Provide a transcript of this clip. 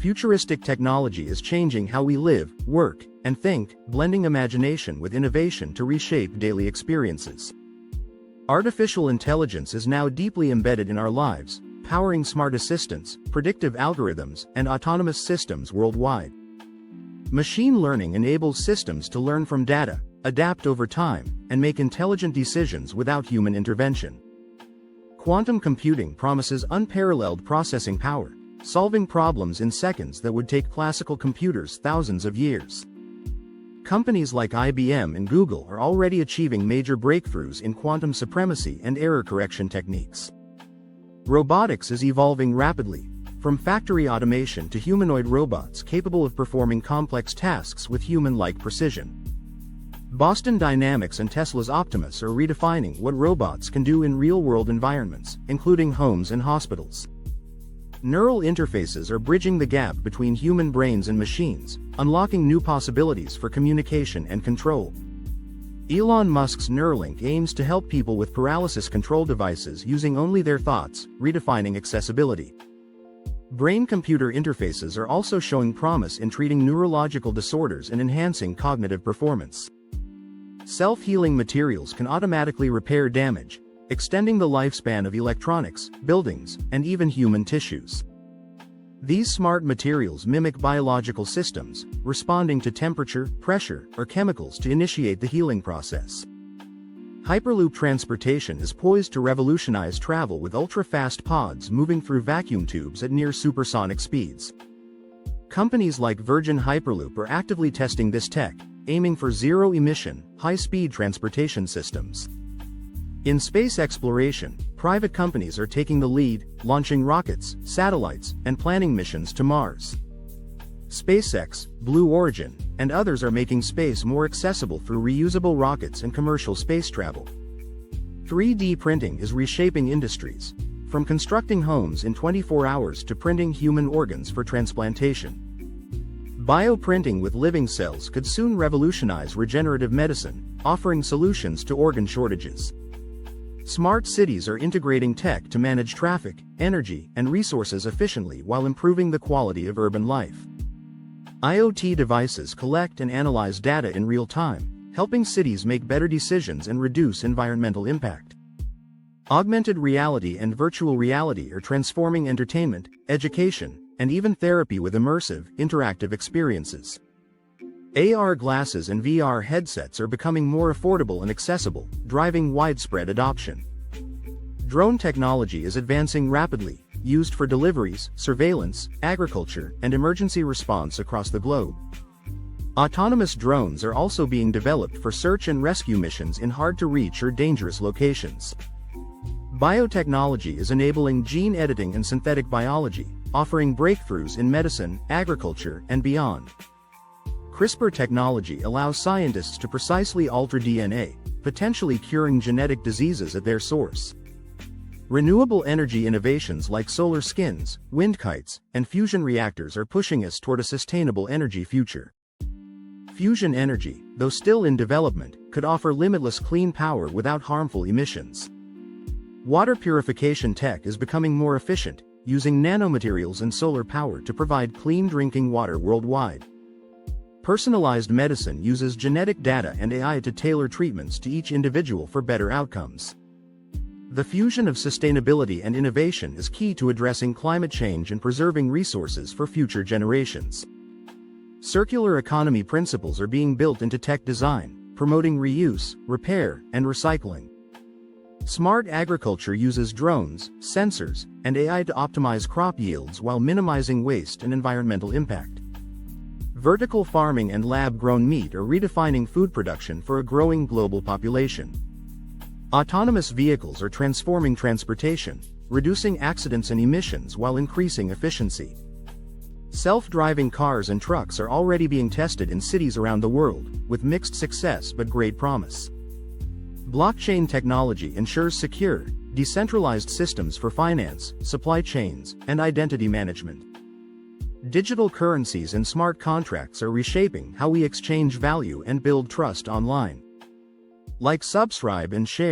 futuristic technology is changing how we live, work, and think, blending imagination with innovation to reshape daily experiences. Artificial intelligence is now deeply embedded in our lives, powering smart assistants, predictive algorithms, and autonomous systems worldwide. Machine learning enables systems to learn from data, adapt over time, and make intelligent decisions without human intervention. Quantum computing promises unparalleled processing power, solving problems in seconds that would take classical computers thousands of years. Companies like IBM and Google are already achieving major breakthroughs in quantum supremacy and error correction techniques. Robotics is evolving rapidly, from factory automation to humanoid robots capable of performing complex tasks with human-like precision. Boston Dynamics and Tesla's Optimus are redefining what robots can do in real-world environments, including homes and hospitals. Neural interfaces are bridging the gap between human brains and machines, unlocking new possibilities for communication and control. Elon Musk's Neuralink aims to help people with paralysis control devices using only their thoughts, redefining accessibility. Brain-computer interfaces are also showing promise in treating neurological disorders and enhancing cognitive performance. Self-healing materials can automatically repair damage, extending the lifespan of electronics, buildings, and even human tissues. These smart materials mimic biological systems, responding to temperature, pressure, or chemicals to initiate the healing process. Hyperloop transportation is poised to revolutionize travel with ultra-fast pods moving through vacuum tubes at near supersonic speeds. Companies like Virgin Hyperloop are actively testing this tech, aiming for zero-emission, high-speed transportation systems. In space exploration, private companies are taking the lead, launching rockets, satellites, and planning missions to Mars. SpaceX, Blue Origin, and others are making space more accessible through reusable rockets and commercial space travel. 3D printing is reshaping industries, from constructing homes in 24 hours to printing human organs for transplantation. Bioprinting with living cells could soon revolutionize regenerative medicine, offering solutions to organ shortages. Smart cities are integrating tech to manage traffic, energy, and resources efficiently while improving the quality of urban life. IoT devices collect and analyze data in real time, helping cities make better decisions and reduce environmental impact. Augmented reality and virtual reality are transforming entertainment, education, and even therapy with immersive, interactive experiences. AR glasses and VR headsets are becoming more affordable and accessible, driving widespread adoption. Drone technology is advancing rapidly, used for deliveries, surveillance, agriculture, and emergency response across the globe. Autonomous drones are also being developed for search and rescue missions in hard-to-reach or dangerous locations. Biotechnology is enabling gene editing and synthetic biology, offering breakthroughs in medicine, agriculture, and beyond. CRISPR technology allows scientists to precisely alter DNA, potentially curing genetic diseases at their source. Renewable energy innovations like solar skins, wind kites, and fusion reactors are pushing us toward a sustainable energy future. Fusion energy, though still in development, could offer limitless clean power without harmful emissions. Water purification tech is becoming more efficient, using nanomaterials and solar power to provide clean drinking water worldwide. Personalized medicine uses genetic data and AI to tailor treatments to each individual for better outcomes. The fusion of sustainability and innovation is key to addressing climate change and preserving resources for future generations. Circular economy principles are being built into tech design, promoting reuse, repair, and recycling. Smart agriculture uses drones, sensors, and AI to optimize crop yields while minimizing waste and environmental impact. Vertical farming and lab-grown meat are redefining food production for a growing global population. Autonomous vehicles are transforming transportation, reducing accidents and emissions while increasing efficiency. Self-driving cars and trucks are already being tested in cities around the world, with mixed success but great promise. Blockchain technology ensures secure, decentralized systems for finance, supply chains, and identity management. Digital currencies and smart contracts are reshaping how we exchange value and build trust online. Like, subscribe, and share.